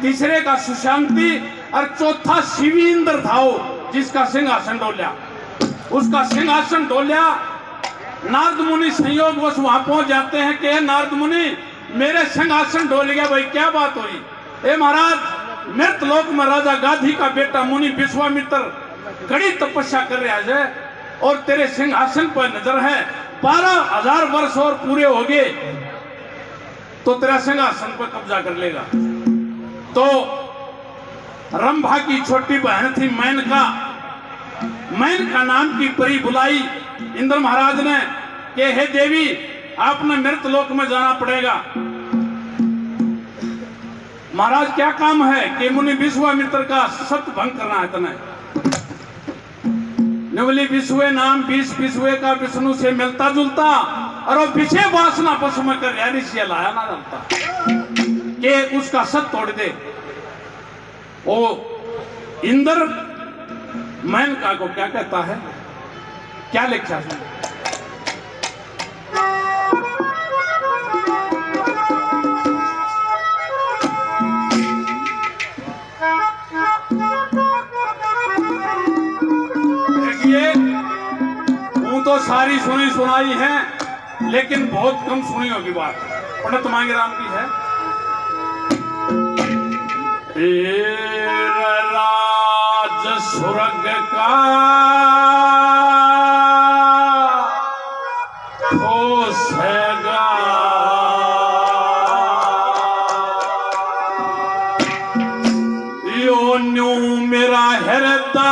तीसरे का सुशांति और चौथा शिवेंद्र था वो, जिसका सिंहासन डोलिया। उसका सिंहासन डोलिया। नारद मुनि संयोगवश वहां पहुंच जाते हैं कि नारद मुनि मेरे सिंहासन डोल गया। भाई क्या बात हुई? ए महाराज, मृतलोक में राजा गाधी का बेटा मुनि विश्वामित्र कड़ी तपस्या कर रहा है और तेरे सिंहासन पर नजर है। 12,000 वर्ष और पूरे हो गए तो तेरा सिंहासन पर कब्जा कर लेगा। तो रंभा की छोटी बहन थी मेनका, मेनका नाम की परी बुलाई इंद्र महाराज ने कि हे देवी, आपने मृतलोक में जाना पड़ेगा। महाराज क्या काम है? कि मुनि विश्वामित्र का सत्य भंग करना है तने। निवली विश्वे नाम 20 विश्वे का विष्णु से मिलता जुलता और वो विषय वासना पशु में कर ऋषि लाया ना जाता कि उसका सत तोड़ दे। वो इंद्र मेनका को क्या कहता है, क्या लिखा है? तो सारी सुनी सुनाई है लेकिन बहुत कम सुनी होगी बात। पंडित मांगे राम की है। राज स्वर्ग का खोसेगा, यो न्यू मेरा हृदय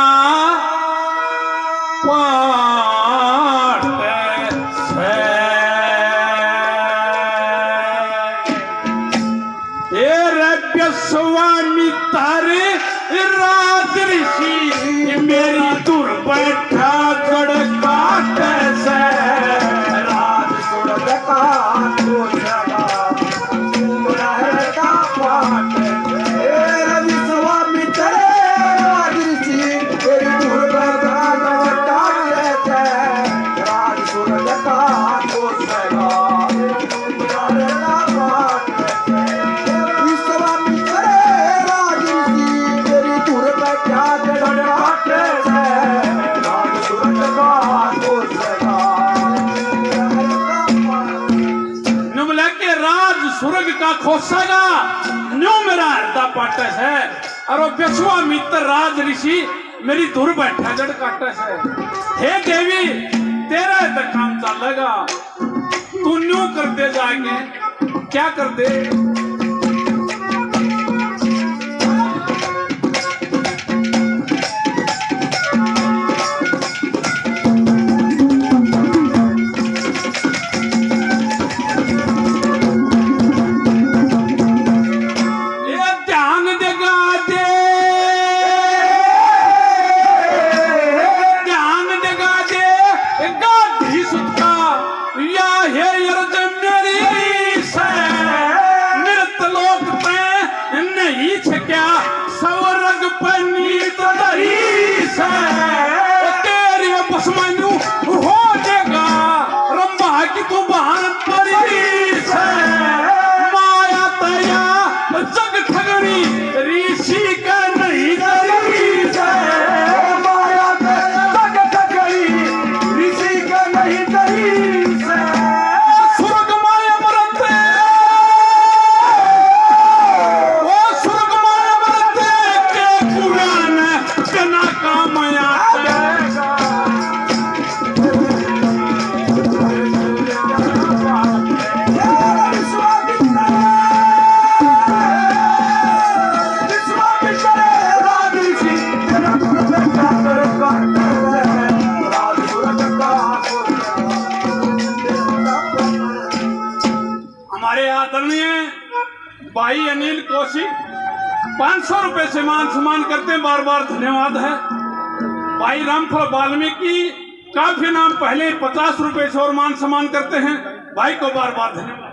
स्वामी तारे राज ऋषि मेरी दूर बैठा जड़ काट से राज सुरग का खोसेगा का पाट। रवि स्वामी तारे राज ऋषि मेरी दूर बैठा जड़ काट से राज सुरग का खोसेगा स्वर्ग का खोसेगा, न्यू मेरा हृदय पाटस है। और वो विश्वामित्र राज ऋषि मेरी दूर बैठा जड़ काटस है। हे देवी, तेरा तो काम चलेगा, तू न्यू कर दे जाके। क्या कर दे? भाई अनिल कौशिक 500 रुपए से मान सम्मान करते हैं, बार बार धन्यवाद है। भाई रामफल वाल्मीकि काफी नाम पहले 50 रुपए से और मान सम्मान करते हैं, भाई को बार बार धन्यवाद।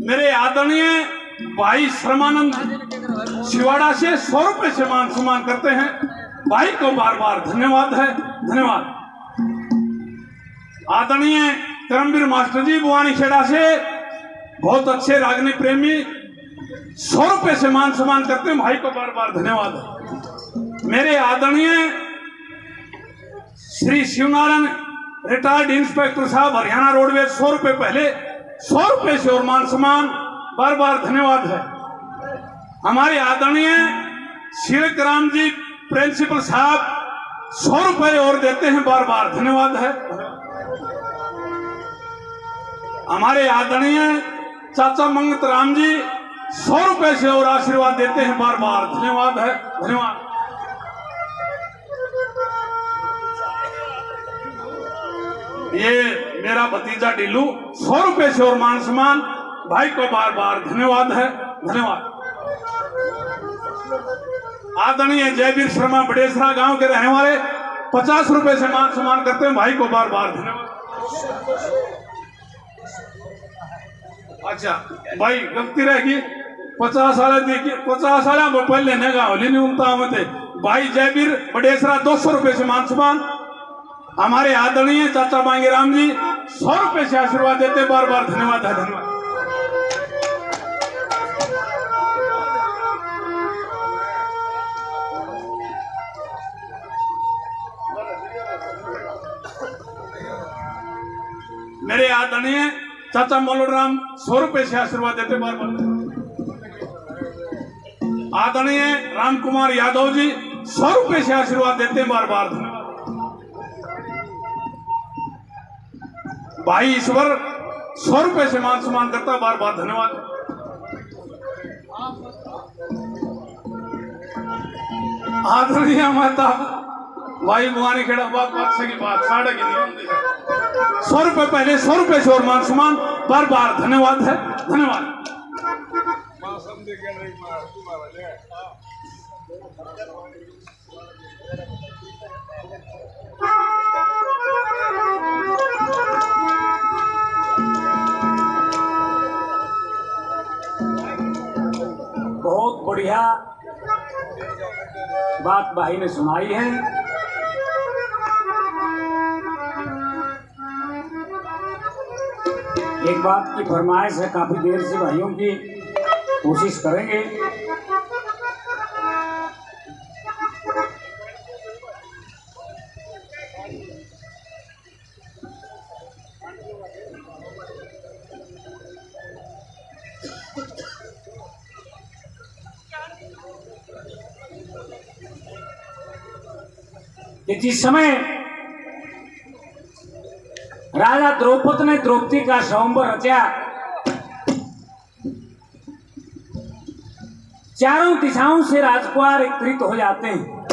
मेरे आदरणीय भाई श्रमानंद शिवाड़ा से 100 रुपए से मान सम्मान करते हैं, भाई को बार बार धन्यवाद है, धन्यवाद। आदरणीय करमवीर मास्टर जी बुआनी खेड़ा से बहुत अच्छे रागनी प्रेमी 100 रुपए से मान सम्मान करते हैं, भाई को बार बार धन्यवाद है। मेरे आदरणीय श्री शिवनारायण रिटायर्ड इंस्पेक्टर साहब हरियाणा रोडवेज 100 रुपए पहले 100 रुपए से और मान सम्मान बार बार धन्यवाद है। हमारे आदरणीय श्री राम जी प्रिंसिपल साहब 100 रुपए और देते हैं, बार बार धन्यवाद है। हमारे आदरणीय चाचा मंगत राम जी 100 रुपए से और आशीर्वाद देते हैं, बार बार धन्यवाद है। धन्यवाद। ये मेरा भतीजा ढिल्लू 100 रुपए से और मान सम्मान, भाई को बार बार धन्यवाद है। धन्यवाद। आदरणीय जयवीर शर्मा बड़ेसरा गांव के रहने वाले 50 रुपए से मान सम्मान करते हैं, भाई को बार बार धन्यवाद। अच्छा भाई गलती रहेगी 50 साल देखिए 50 साल पहले लेने होली नहीं उनता हमें थे। भाई जयवीर बड़ेसरा 200 रुपए से मान सम्मान। हमारे आदरणीय चाचा मांगे राम जी 100 रुपए से आशीर्वाद देते, बार बार धन्यवाद है। धन्यवाद। मेरे आदरणीय चाचा मोलूराम 100 रुपए से आशीर्वाद देते, बार बार। आदरणीय राम कुमार यादव जी 100 रुपए से आशीर्वाद देते, बार बार धन्यवाद। भाई ईश्वर 100 रुपए से मान सम्मान करता, बार बार धन्यवाद। आदरणीय माता भाई मुआनी खेड़ा बात की बात साढ़े की नहीं 100 रुपए पहले 100 रुपए से और मान सम्मान, बार बार धन्यवाद है। धन्यवाद। बहुत बढ़िया बात भाई ने सुनाई है। एक बात की फरमाइश है, काफी देर से भाइयों की कोशिश करेंगे। जिस समय राजा द्रौपद ने द्रौपदी का स्वयंवर रचा, चारों दिशाओं से राजकुमार एकत्रित हो जाते हैं।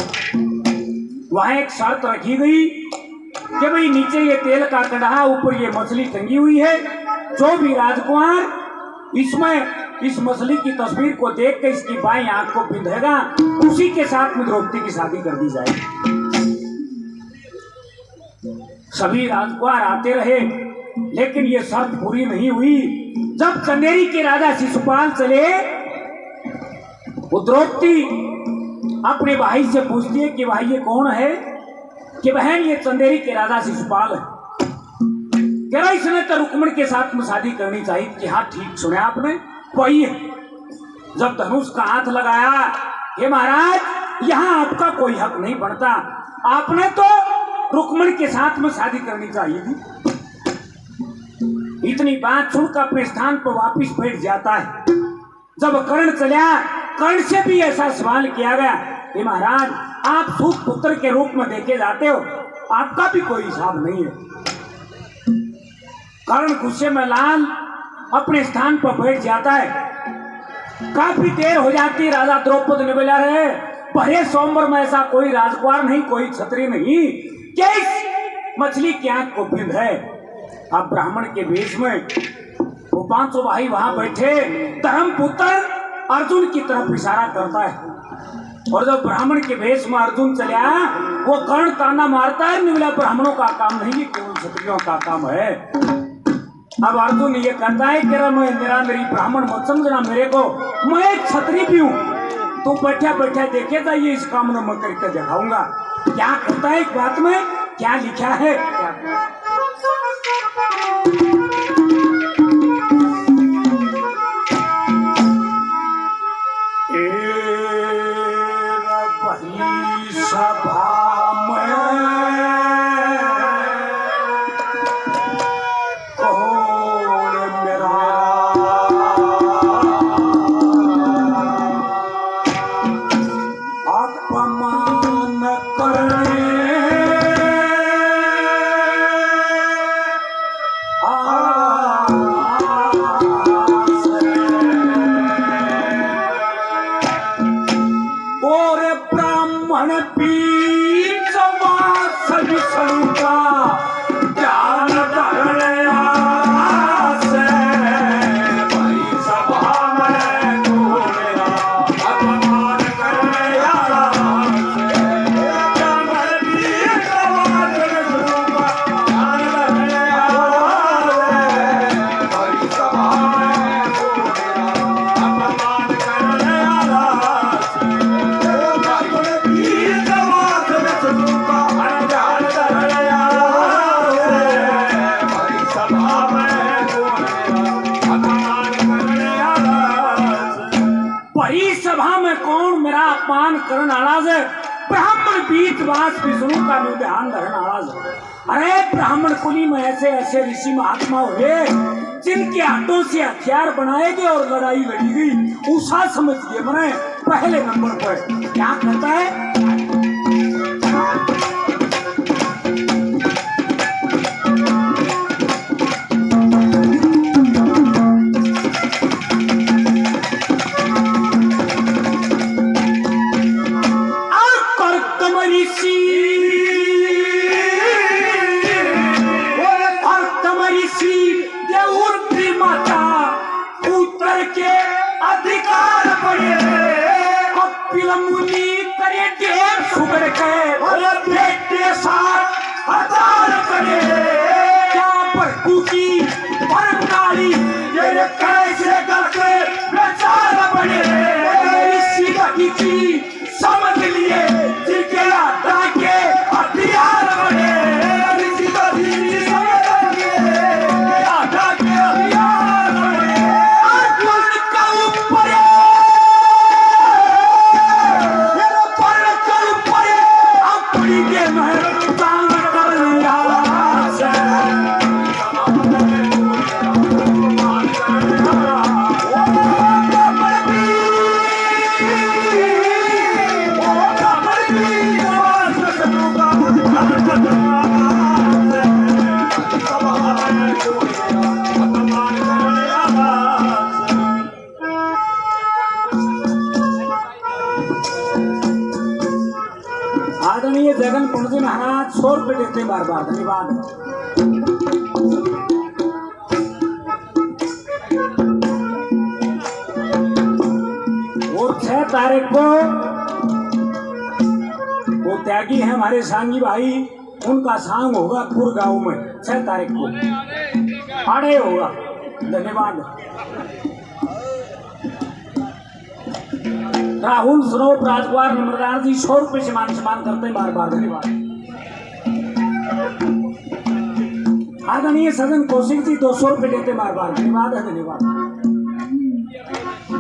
वहां एक शर्त रखी गई कि भाई नीचे ये तेल का कढ़ा, ऊपर ये मछली टंगी हुई है। जो भी राजकुमार इसमें इस मछली की तस्वीर को देख के इसकी बाईं आंख को बिंधेगा, उसी के साथ में द्रौपदी की शादी कर दी जाएगी। सभी राजकुमार आते रहे, लेकिन ये शर्त पूरी नहीं हुई। जब चंदेरी के राजा शिशुपाल चले, वो द्रौपदी अपने भाई से पूछती है कि भाई ये कौन है? कि बहन ये चंदेरी के राजा शिशुपाल है। कह रहा इसने तो रुक्मणी के साथ में शादी करनी चाहिए। कि हाँ ठीक सुने आपने, वही है। जब धनुष का हाथ लगाया, हे महाराज यहाँ आपका कोई हक नहीं बनता, आपने तो रुक्मणी के साथ में शादी करनी चाहिए थी। इतनी बात सुनकर अपने स्थान पर वापिस बैठ जाता है। जब कर्ण चला, कर्ण से भी ऐसा सवाल किया गया कि महाराज आप सूत पुत्र के रूप में देखे जाते हो, आपका भी कोई हिसाब नहीं है। कर्ण गुस्से में लाल अपने स्थान पर बैठ जाता है। काफी देर हो जाती, राजा द्रौपद ने बोला रहे भरे स्वयंवर में ऐसा कोई राजकुमार नहीं, कोई क्षत्रिय नहीं कि इस मछली की आंख को बिंद है। अब ब्राह्मण के वेश में वो 500 भाई वहां बैठे, धर्मपुत्र अर्जुन की तरफ इशारा करता है। और जब ब्राह्मण के वेश में अर्जुन चला, वो कर्ण ताना मारता है, बोला ब्राह्मणों का काम नहीं, केवल क्षत्रियों का काम है। अब अर्जुन ये कहता है कि मेरा मेरी ब्राह्मण मत समझना मेरे को, मैं एक क्षत्रिय भी हूँ। तो बैठा बैठा देखेगा, ये इस काम में मैं करके दिखाऊंगा। क्या करता है, एक बात में क्या लिखा है, अन बीच वास विष्णु का ज्ञान धरने आसे भरी सभा में तू मेरा अपमान करने आला सभा में कौन मेरा अपमान करन आलाज है? ब्राह्मण बीच वास विष्णु का ध्यान धरन आलाज। अरे ब्राह्मण कुली में ऐसे ऐसे ऋषि महात्मा हुए जिनके हाथों से हथियार बनाए गए और लड़ाई लड़ी गई। उषा समझ गए मैंने पहले नंबर पर क्या कहता है? कैसे करके बेचारा बने समझ लिए जिनके हटा के हथियार बने आदरणीय जगन पणजी महाराज 100 रुपये देते बार बार। धन्यवाद। और 6 तारीख को वो त्यागी है हमारे सांगी भाई, उनका सांग होगा पुरगांव में 6 तारीख को आड़े होगा। धन्यवाद। राहुल सरोप राजकुमार नम्रदार जी 100 रुपये से मान सम्मान करते हैं बार बार। धन्यवाद। आदरणीय सजन कौशिक जी 200 रुपये देते बार बार। धन्यवाद है। धन्यवाद।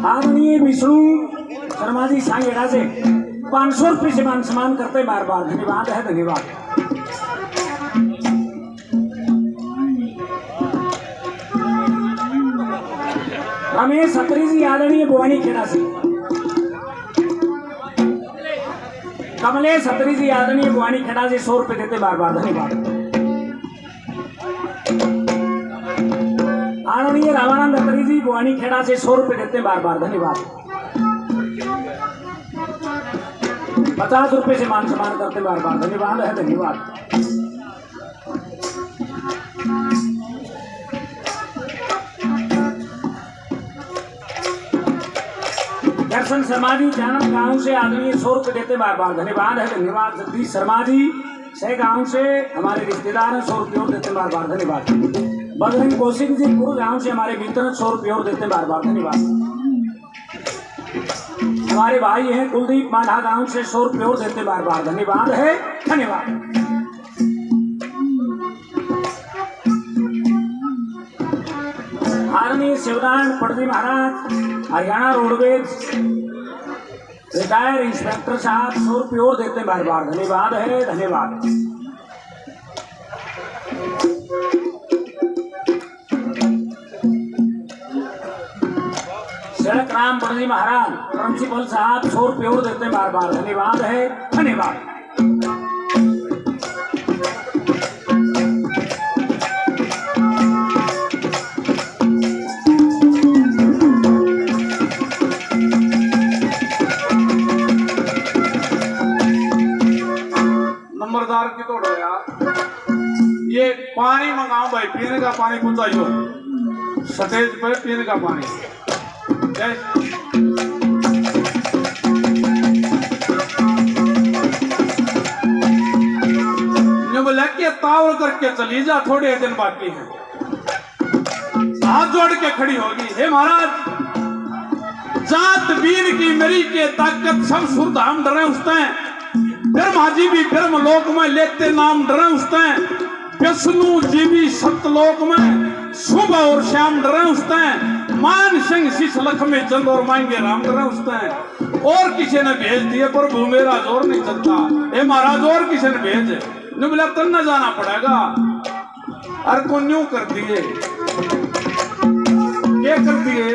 आदरणीय विष्णु शर्मा जी सांगेड़ा से 500 रुपये से मान सम्मान करते हैं बार बार। धन्यवाद है। धन्यवाद। रमेश अत्री जी आदरणीय भवानी खेड़ा से, कमलेश अत्री जी आदरणीय भवानी खेड़ा से 100 रुपये देते बार बार। धन्यवाद। आदरणीय रामानंद अत्री जी भवानी खेड़ा से 100 रुपये देते बार बार। धन्यवाद। 50 रुपये से मान सम्मान करते बार बार। धन्यवाद है। धन्यवाद। दर्शन शर्मा जी जानन गांव से आदरणीय 100 रुपये देते बार बार। धन्यवाद है। धन्यवाद। जगदीश शर्मा जी से गांव से हमारे रिश्तेदार हैं 100 रुपये और देते बार बार। धन्यवाद। बजरंग कौशिक जी पूर्व गांव से हमारे मित्र 100 रुपये और देते बार बार। धन्यवाद। हमारे भाई हैं कुलदीप माधा गांव से 100 रुपये और देते बार बार। धन्यवाद है। धन्यवाद। आदरणीय शिवनारायण पड़जी महाराज हरियाणा रोडवेज रिटायर इंस्पेक्टर साहब 100 रुपये और देते बार बार। धन्यवाद है। धन्यवाद। सड़क राम पड़जी महाराज प्रिंसिपल साहब 100 रुपये और देते बार बार। धन्यवाद है। धन्यवाद। पानी मंगाओ भाई, पीने का पानी पहुंचाइयो स्टेज पे, पीने का पानी। बोला कि तावल करके चली जा, थोड़े दिन बाकी हैं। हाथ जोड़ के खड़ी होगी, हे महाराज, जात वीर की मेरी के ताकत सब सुरधाम डरे उसते, ब्रह्मा जी भी ब्रह्म लोक में लेते नाम डरे उसते, विष्णु जी भी सतलोक में सुबह और शाम डरे उसते, मान सिंह शीश लख में चंद और मांगे राम डरे उसते। और किसी ने भेज दिए प्रभु मेरा जोर नहीं चलता, हे महाराज और किसी ने भेज न बोला तब न जाना पड़ेगा। अरे को न्यू कर दिए, क्या कर दिए?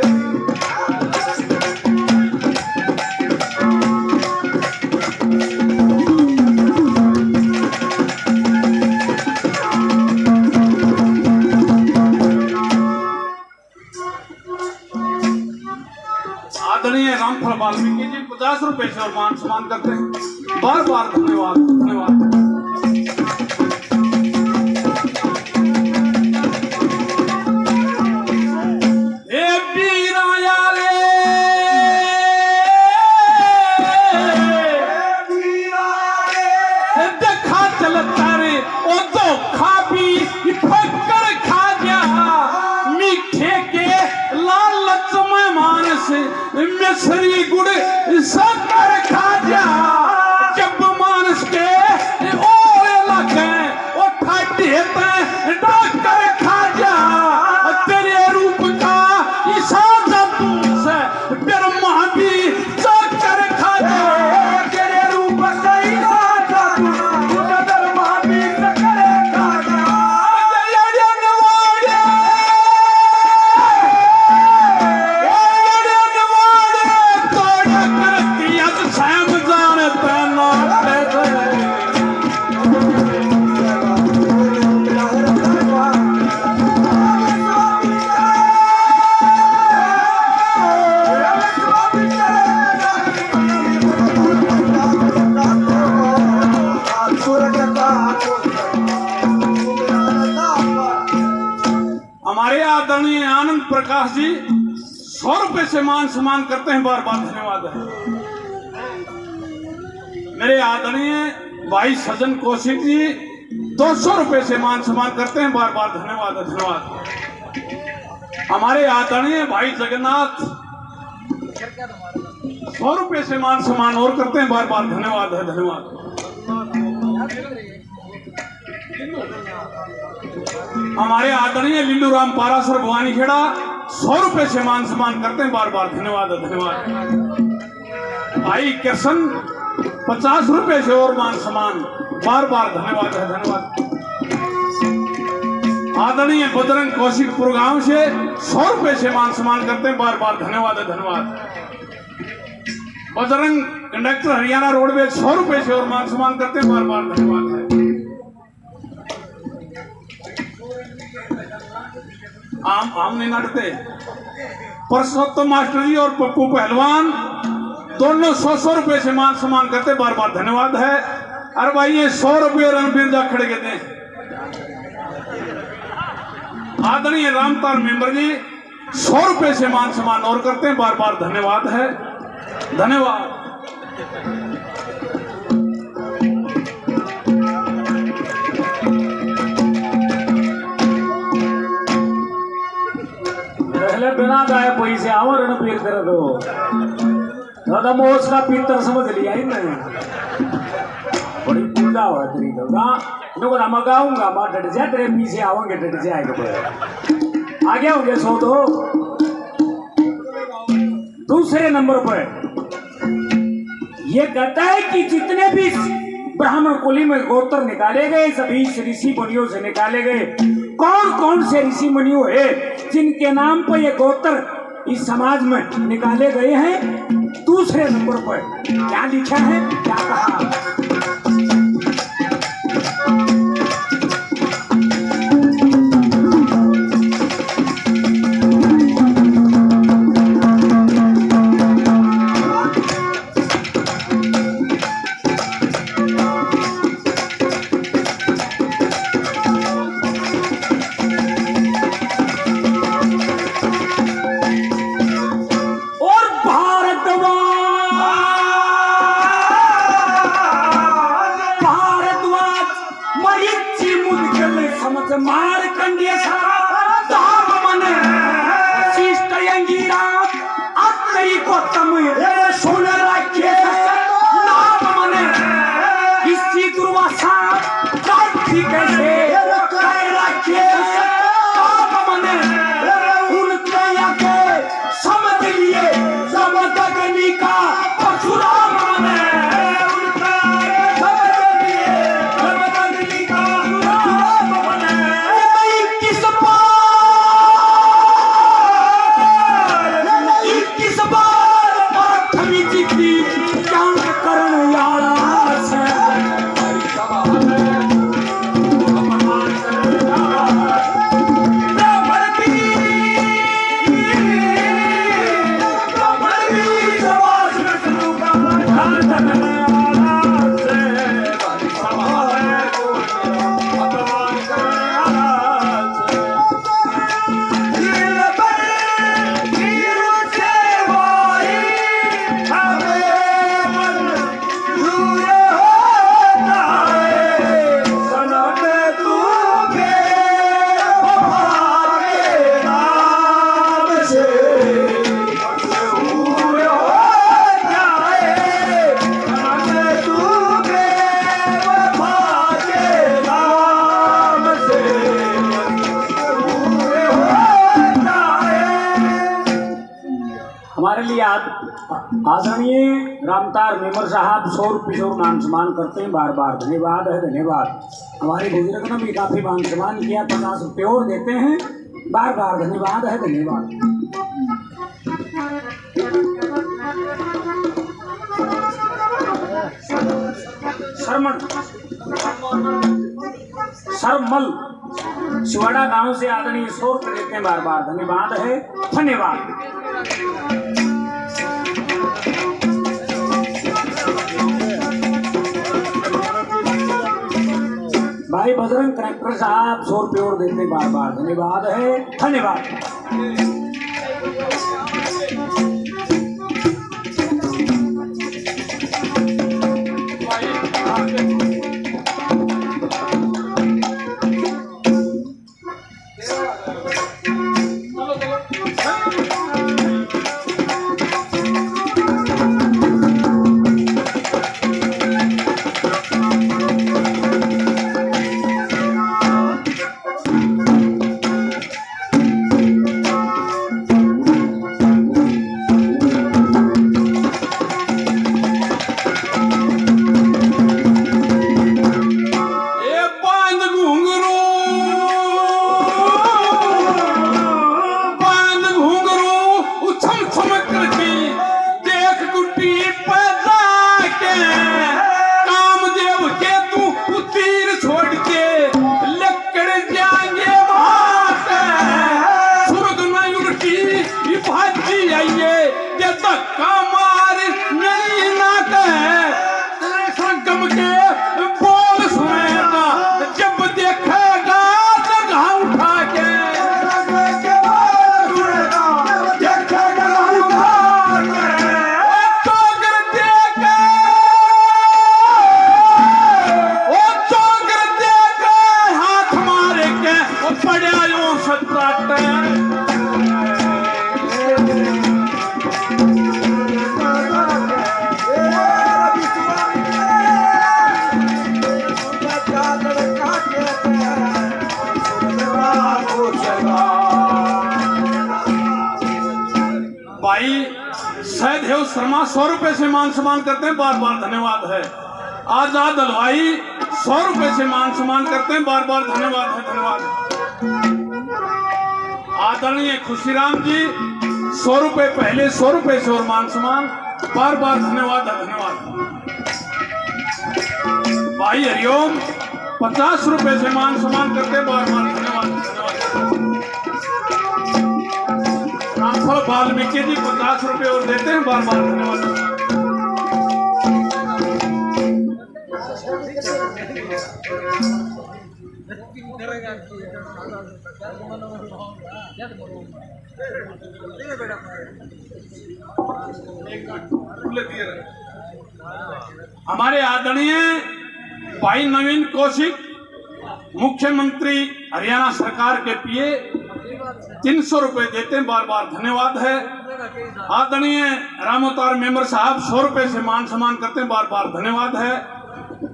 आदरणीय रामफल वाल्मीकि जी 50 रुपए से और मान सम्मान करते हैं। बार बार धन्यवाद, धन्यवाद। मिश्री गुड़ शक्कर खा जा, जब मानस के ओले लगे ओ ठाटे डॉक्टर खा जा, तेरे रूप का इशारा तुमसे ब्रह्मा भी चक्कर खा जा, तेरे रूप का इशारा तुमसे ब्रह्मा भी चक्कर खा जा। हमारे आदरणीय आनंद प्रकाश जी 100 रुपए से मान सम्मान करते हैं, बार बार धन्यवाद है। मेरे आदरणीय भाई सज्जन कौशिक जी 200 रुपए से मान सम्मान करते हैं, बार बार धन्यवाद है, धन्यवाद। हमारे आदरणीय भाई जगन्नाथ 100 रुपए से मान सम्मान और करते हैं, बार बार धन्यवाद है, धन्यवाद। हमारे आदरणीय लिल्लू राम पारासर भवानी खेड़ा 100 रुपए से मान सम्मान करते हैं, बार बार धन्यवाद है, धन्यवाद। भाई कृष्ण 50 रुपए से और मान सम्मान, बार बार धन्यवाद है, धन्यवाद। आदरणीय बजरंग कौशिकपुर गांव से 100 रुपए से मान सम्मान करते हैं, बार बार धन्यवाद है, धन्यवाद। बजरंग कंडक्टर हरियाणा रोडवेज 100 रुपए से और मान सम्मान करते हैं, बार बार धन्यवाद है। आम नहीं नाटते, परसोत्तम मास्टर जी और पप्पू पहलवान दोनों 100 रुपए से मान सम्मान करते, बार बार धन्यवाद है। अरे भाई ये 100 रुपये रणबीर जा खड़े कहते हैं। आदरणीय रामतार मेंबर जी 100 रुपए से मान सम्मान और करते हैं, बार बार धन्यवाद है, धन्यवाद। बिना गाय पैसे आवरण पीर कर दो, दादा मोस का पीतर समझ लिया ही नहीं, बड़ी पूजा हो तेरी तो ना मगाऊंगा माँ डट जाए, तेरे पीछे आवेंगे डट जाएगा, आगे होंगे सो। तो दूसरे नंबर पर ये कहता है कि जितने भी ब्राह्मण कुली में गोत्र निकाले गए सभी ऋषि मुनियों से निकाले गए। कौन कौन से ऋषि मुनियों है जिनके नाम पर ये गोत्र इस समाज में निकाले गए हैं? दूसरे नंबर पर क्या लिखा है, क्या कहा? मारकंडे दाम मने शिष्ट अंगीरा अत्तरी गौतम सुन रखे नाम मने किसी दुर्वासा काटी कैसे कर रखे नाम मने उनके आगे समझ लिए समझगनी का परशुराम मने उनके आगे समझ लिए समझगनी का परशुराम मने किस बार प्रथमी जीती ज्ञान करण यारा से हमारे लिए आदरणीय रामतार मेमर साहब 100 रुपये और मान सम्मान करते हैं। बार बार धन्यवाद है, धन्यवाद। हमारे बुजुर्ग ने भी काफी मान सम्मान किया, 50 रुपये और देते हैं। बार बार धन्यवाद है, धन्यवाद। सरमल शिवाड़ा गांव से आदरणीय 100 रुपये देते हैं। बार बार धन्यवाद है, धन्यवाद। भाई बजरंग कलेक्टर साहब 100 रुपये और देते बार बार धन्यवाद है, धन्यवाद। भाई सहदेव शर्मा 100 रुपए से मान सम्मान करते हैं, बार बार धन्यवाद है। आजाद हलवाई 100 रुपए से मान सम्मान करते हैं, बार बार धन्यवाद है, धन्यवाद। आदरणीय खुशीराम जी 100 रुपए पहले 100 रुपए से और मान सम्मान, बार बार धन्यवाद है, धन्यवाद। भाई हरिओम 50 रुपए से मान सम्मान करते हैं, बार बार धन्यवाद, धन्यवाद। रामफल वाल्मीकि जी 50 रुपए और देते हैं, बार बार धन्यवाद। हमारे आदरणीय भाई नवीन कौशिक मुख्यमंत्री हरियाणा सरकार के पीए 300 रुपए देते हैं, बार बार धन्यवाद है। आदरणीय रामोतार मेंबर साहब 100 रुपए से मान सम्मान करते हैं, बार बार धन्यवाद है।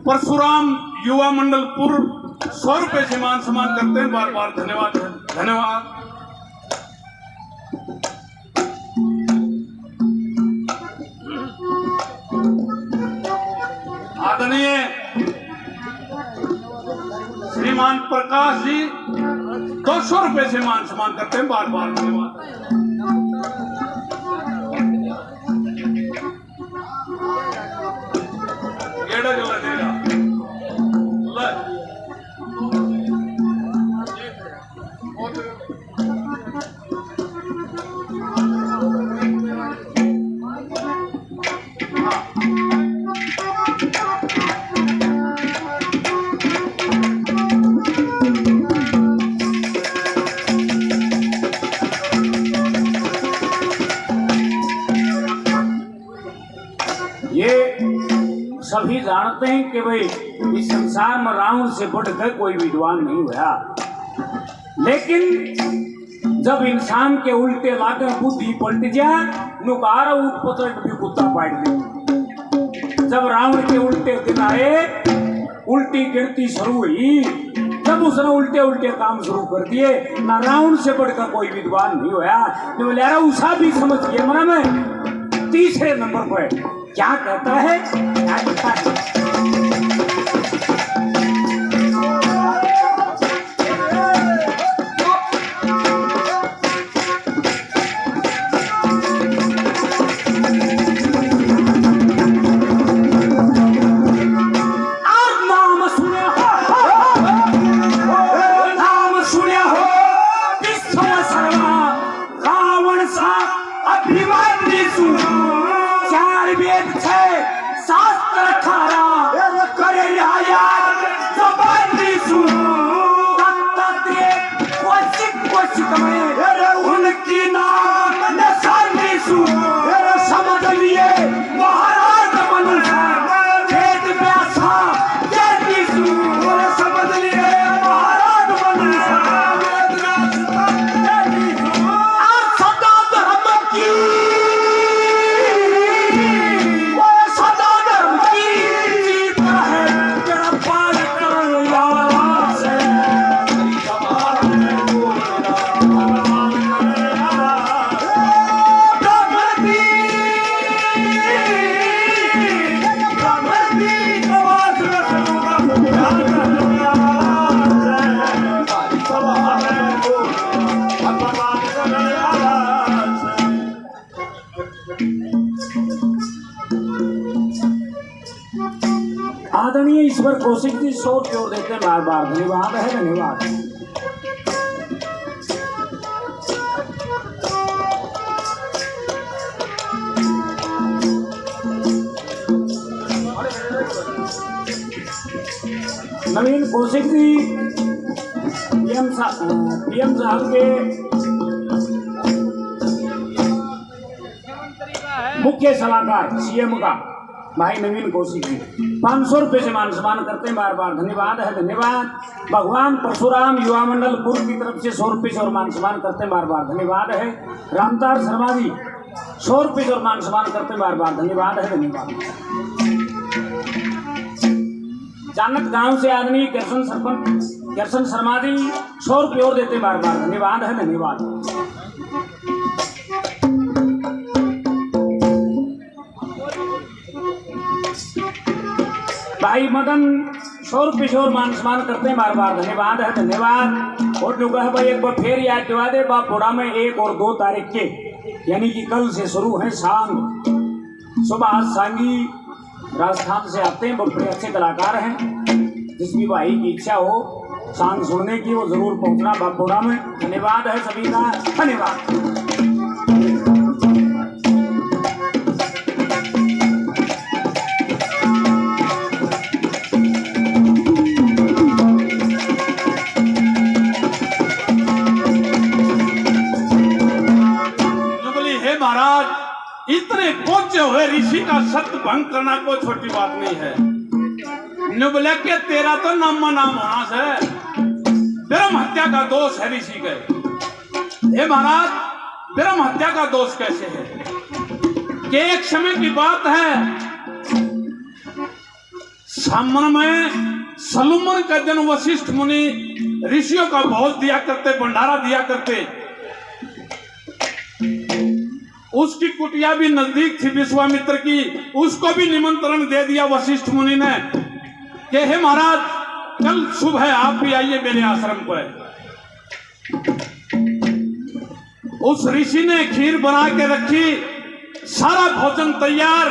परशुराम युवा मंडल पूर्व 100 रुपए से मान सम्मान करते हैं, बार बार धन्यवाद है, धन्यवाद। आदरणीय श्रीमान प्रकाश जी 200 रुपए से मान सम्मान करते हैं, बार बार धन्यवाद। एड़ा जो लगेगा सभी जानते हैं कि भाई इस संसार में रावण से बढ़कर कोई विद्वान नहीं हुआ, लेकिन जब इंसान के उल्टे लाकर बुद्धि पलट जाए नुकार उठ पतट भी कुत्ता पाट दे। जब रावण के उल्टे दिन आए, उल्टी गिनती शुरू हुई, जब उसने उल्टे उल्टे काम शुरू कर दिए, ना रावण से बढ़कर कोई विद्वान नहीं हुआ। बोले उषा भी समझ गया मना में तीसरे नंबर पर क्या कहता है, क्या कहता है। आदरणीय ईश्वर कौशिक जी 100 की ओर देते हैं, बार बार धन्यवाद है, धन्यवाद। नवीन कौशिक जी पीएम साहब के मुख्य सलाहकार सीएम का भाई नवीन कौशिक जी 500 रुपए से मान सम्मान करते हैं, बार बार धन्यवाद है, धन्यवाद। भगवान परशुराम युवा मंडल पूर्व की तरफ से 100 रुपए से और मान सम्मान करते हैं, बार बार धन्यवाद है। रामतार शर्मा जी 100 रुपए से और मान सम्मान करते हैं, बार बार धन्यवाद है, धन्यवाद। जानक गांव से आदमी कृष्ण शर्मा जी 100 रुपए और देते हैं, बार बार धन्यवाद है, धन्यवाद। भाई मदन 100 रुपये से और मान सम्मान करते हैं, बार बार धन्यवाद है, धन्यवाद। और जो कहे भाई एक बार फिर याद दिवा दे, बापुड़ा में 1 और 2 तारीख के यानी कि कल से शुरू है सांग। सुबह सांगी राजस्थान से आते हैं, बड़े अच्छे कलाकार हैं। जिस भी भाई की इच्छा हो सांग सुनने की वो जरूर पहुंचना बापुड़ा में। धन्यवाद है सभी का, धन्यवाद। महाराज इतने पहुंचे हुए ऋषि का सत्य भंग करना कोई छोटी बात नहीं है। नुबले के तेरा तो नाम नाम होना से ब्रह्म हत्या का दोष है ऋषि के। हे महाराज, ब्रह्म हत्या का दोष कैसे है कि एक समय की बात है, सामन में सलूमन का जन्म वशिष्ठ मुनि ऋषियों का भोज दिया करते, भंडारा दिया करते। उसकी कुटिया भी नजदीक थी विश्वामित्र की, उसको भी निमंत्रण दे दिया वशिष्ठ मुनि ने कि हे महाराज, कल शुभ है, आप भी आइए मेरे आश्रम पर। उस ऋषि ने खीर बना के रखी, सारा भोजन तैयार।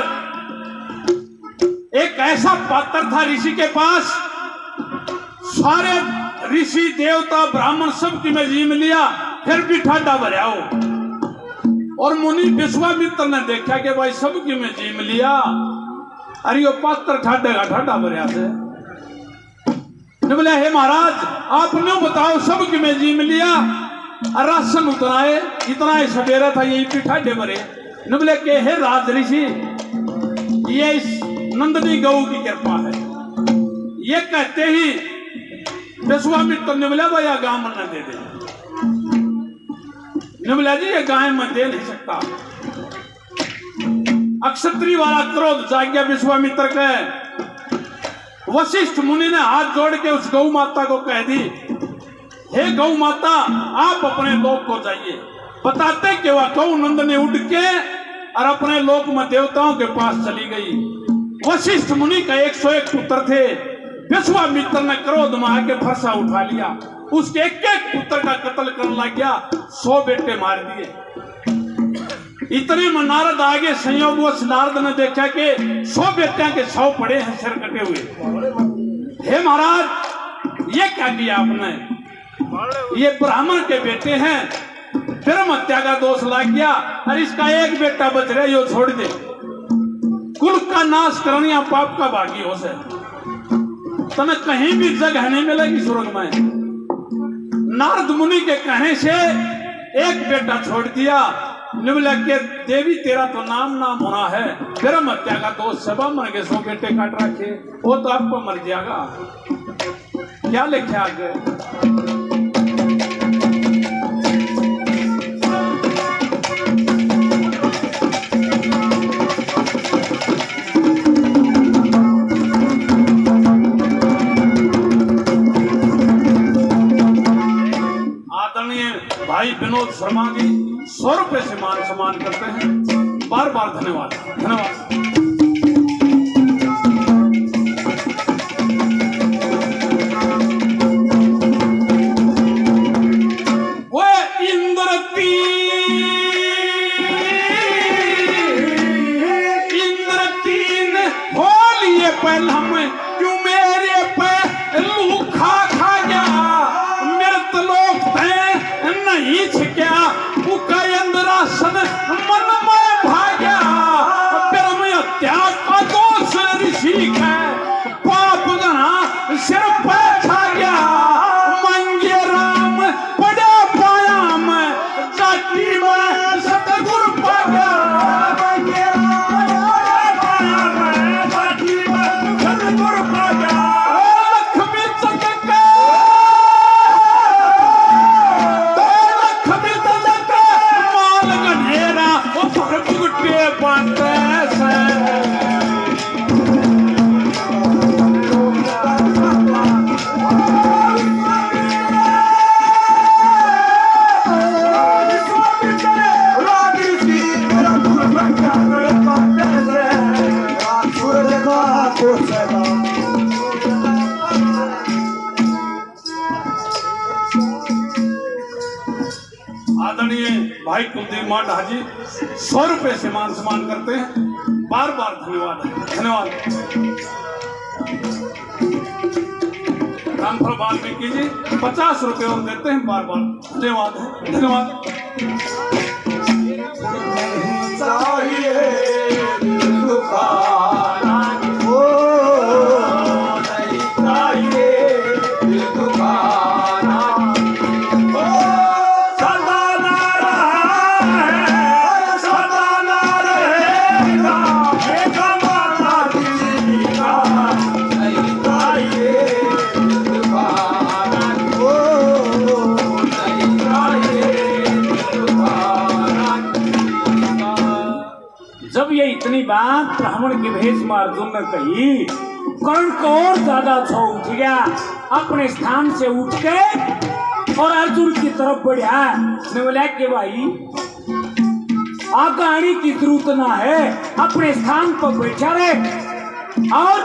एक ऐसा पात्र था ऋषि के पास, सारे ऋषि देवता ब्राह्मण सब की में जीम लिया, फिर भी ठाडा भरा हो। और मुनि विश्वामित्र ने देखा कि भाई सब की में जीम लिया, अरे यो पात्र ठाडे का ठाडा भरा से। बोले हे महाराज, आपने बताओ सब की में जीम लिया, राशन उतना है, इतना ही सवेरा था, यही पीठा डे भरे। न बोले के हे राज ऋषि, ये इस नंदनी गौ की कृपा है। ये कहते ही विश्वामित्र ने बोला भाई गाय मन दे दे। ने बोला जी ये गाय मैं दे नहीं सकता। अक्षत्री वाला क्रोध जाग गया विश्वामित्र के। वशिष्ठ मुनि ने हाथ जोड़ के उस गौ माता को कह दी, हे गौ माता, आप अपने लोक को जाइए। बताते कि वह गौ नंदनी उठ के और अपने लोक में देवताओं के पास चली गई। वशिष्ठ मुनि का 101 पुत्र थे। विश्वामित्र ने क्रोध में आके फरसा उठा लिया, उसके एक एक पुत्र का कत्ल करने लग गया, 100 बेटे मार दिए। इतने में नारद आगे, संयोगवश नारद ने देखा कि 100 बेटियां के 100 पड़े हैं सिर कटे हुए। हे महाराज, ये क्या किया आपने? ये ब्राह्मण के बेटे हैं, ब्रह्म हत्या का दोष लग गया, और इसका एक बेटा बच रहा, यो छोड़ दे। कुल का नाश करनिया पाप का भागी हो से, तुम्हें कहीं भी जगह नहीं मिलेगी स्वर्ग में। नारद मुनि के कहने से एक बेटा छोड़ दिया। निबला के देवी तेरा तो नाम होना है, ब्रह्म हत्या का दोष सबा मर के 100 बेटे काट रखे, वो तो आपको मर जाएगा। क्या लिखे आगे? भाई विनोद शर्मा जी 100 रुपए से मान सम्मान करते हैं, बार बार धन्यवाद। धन्यवाद। वो इंद्र तीन हो लिए पहला में, क्यों मेरे पे लूखा खा गया, मृत लोग नहीं छिक्या, उका इंद्रासन मन में भाग्या। ब्रह्म हत्या का दोष ऋषि है, पाप गना सिर पे छा गया। मंगे राम पड़ा पाया में, जाति में सतगुरु पा गया। मंगे राम पड़ा पाया में, जाति में सतगुरु पा गया। लक्ष्मी चक्का आदरणीय भाई कुलदीप मांडा जी 100 रुपए से मान सम्मान करते हैं, बार बार धन्यवाद। धन्यवाद। रामफल वाल्मीकि जी 50 रुपए और देते हैं, बार बार धन्यवाद है। धन्यवाद। Oh रावण के भेष में अर्जुन ने कही। कर्ण को और ज्यादा छो उठ गया, अपने स्थान से उठ के और अर्जुन की तरफ बढ़ा। ने बोला कि भाई आगे आने की जरूरत ना है, अपने स्थान पर बैठा रहे और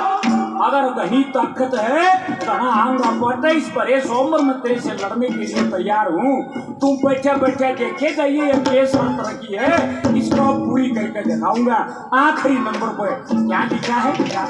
अगर कहीं ताकत है कहा आऊंगा पड़ता इस परे सोमवार में तेरे से लड़ने के लिए तैयार हूँ। तुम बैठे बैठे देखेगा ये केस तरह की है, इसको पूरी करके दिखाऊंगा। आखिरी नंबर पर क्या लिखा है क्या?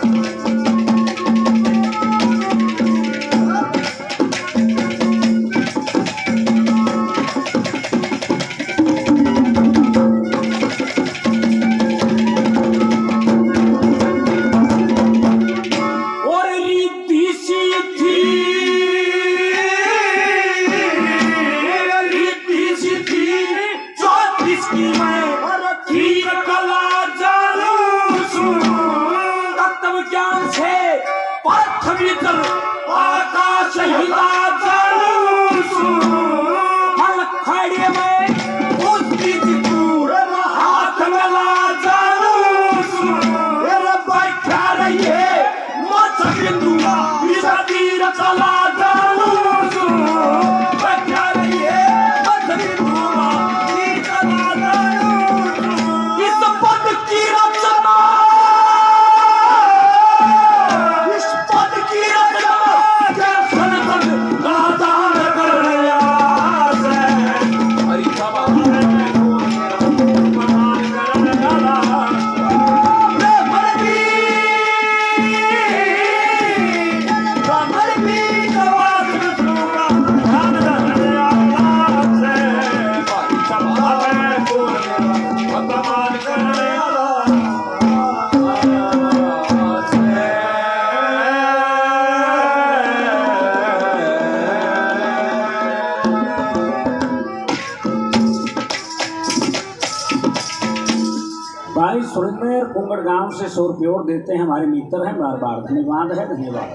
भाई सुरेंद्र कुंगड़ गांव से 100 रुपये और देते हैं, हमारे मित्र हैं, बार बार धन्यवाद है। धन्यवाद।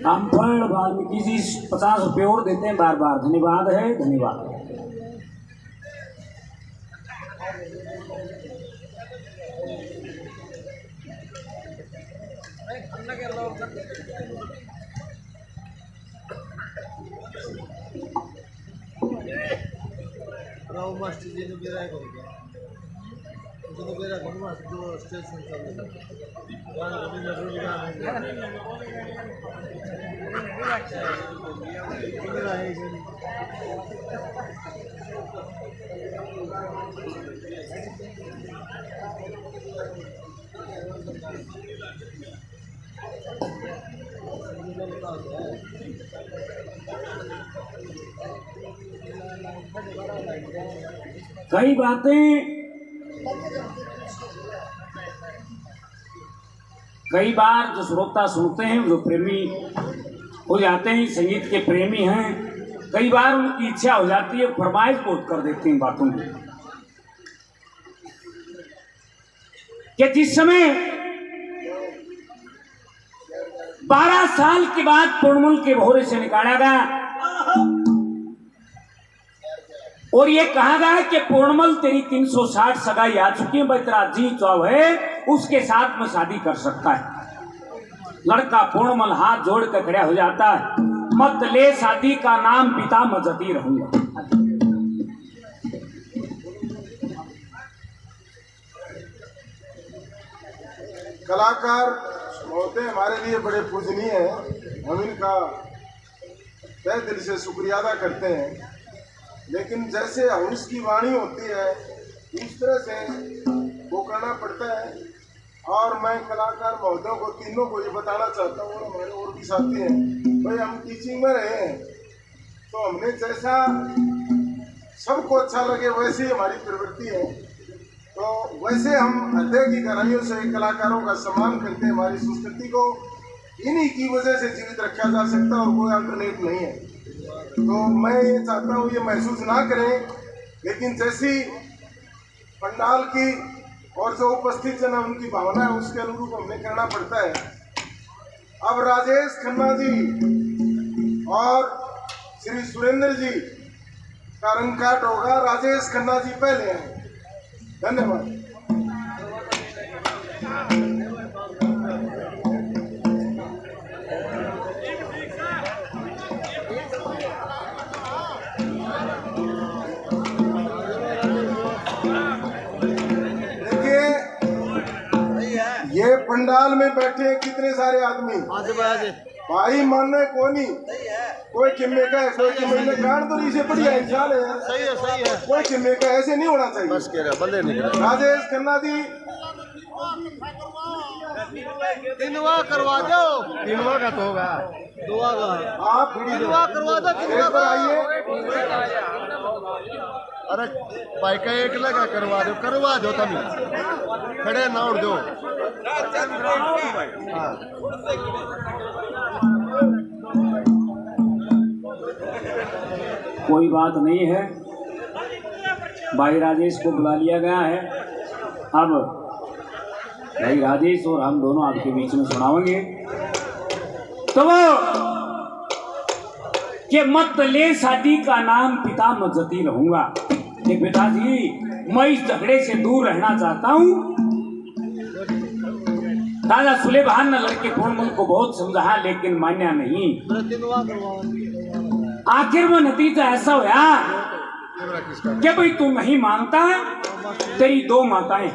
रामफल वाल्मीकि जी 50 रुपये और देते हैं, बार बार धन्यवाद है। धन्यवाद। राव मास्टर जी ने मेरा एक हो गया, उन्होंने मेरा घर मास्टर जो स्टेशन चल रहा है गाना अभी मैं रोज गाना मेरा है कई बातें कई बार जो श्रोता सुनते हैं, जो प्रेमी हो जाते हैं, संगीत के प्रेमी हैं, कई बार उनकी इच्छा हो जाती है, फरमाइश बहुत कर देते हैं बातों की कि जिस समय 12 साल के बाद पूर्णमल के भोरे से निकाला गया और ये कहा गया है कि पूर्णमल तेरी 360 सगाई आ चुकी है, भाई तेरा जी चाव है उसके साथ में शादी कर सकता है। लड़का पूर्णमल हाथ जोड़ कर खड़ा हो जाता है, मत ले शादी का नाम पिता मैं जती रहूंगा। कलाकार होते हमारे लिए बड़े पूजनीय हैं, हम इनका तहे दिल से शुक्रिया अदा करते हैं। लेकिन जैसे हंस की वाणी होती है उस तरह से वो करना पड़ता है। और मैं कलाकार महोदयों को तीनों को ये बताना चाहता हूँ, हमारे और भी साथी हैं, भाई हम टीचिंग में रहे हैं तो हमने जैसा सबको अच्छा लगे वैसे ही हमारी प्रवृत्ति है, तो वैसे हम हृदय की गहराइयों से कलाकारों का सम्मान करते हैं। हमारी संस्कृति को इन्हीं की वजह से जीवित रखा जा सकता है और कोई अल्टरनेट नहीं है। तो मैं ये चाहता हूँ ये महसूस ना करें, लेकिन जैसी पंडाल की और जो उपस्थित जन उनकी भावना है उसके अनुरूप हमें करना पड़ता है। अब राजेश खन्ना जी और श्री सुरेंद्र जी का रंग काट होगा। राजेश खन्ना जी पहले हैं धन्यवाद। ये पंडाल में बैठे हैं कितने सारे आदमी, भाई मानने को नहीं, कोई किम्मे का है, कोई किम्मे का गाड़ तो इसे बढ़िया इंसान है, सही है कोई किम्मे का ऐसे नहीं होना चाहिए। बस कह रहा बंदे नहीं राजेश खन्ना जी दिनवा करवा दो, दिनवा का तो होगा, दुआ का आप दिनवा करवा दो, दिनवा पर आइए। अरे भाई का एक लगा करवा दो तुम खड़े ना उड़ दो। हाँ। कोई बात नहीं है, भाई राजेश को बुला लिया गया है। अब भाई राजेश और हम दोनों आपके बीच में सुनाएंगे। तो वो कि मत ले शादी का नाम पिता मैं जती रहूंगा, कि पिताजी मैं इस झगड़े से दूर रहना चाहता हूँ। दादा सुलेमान ने लड़के फोन को बहुत समझाया लेकिन मान्या नहीं। आखिर में नतीजा ऐसा हुआ कि भाई तू नहीं मानता, तेरी दो माताएं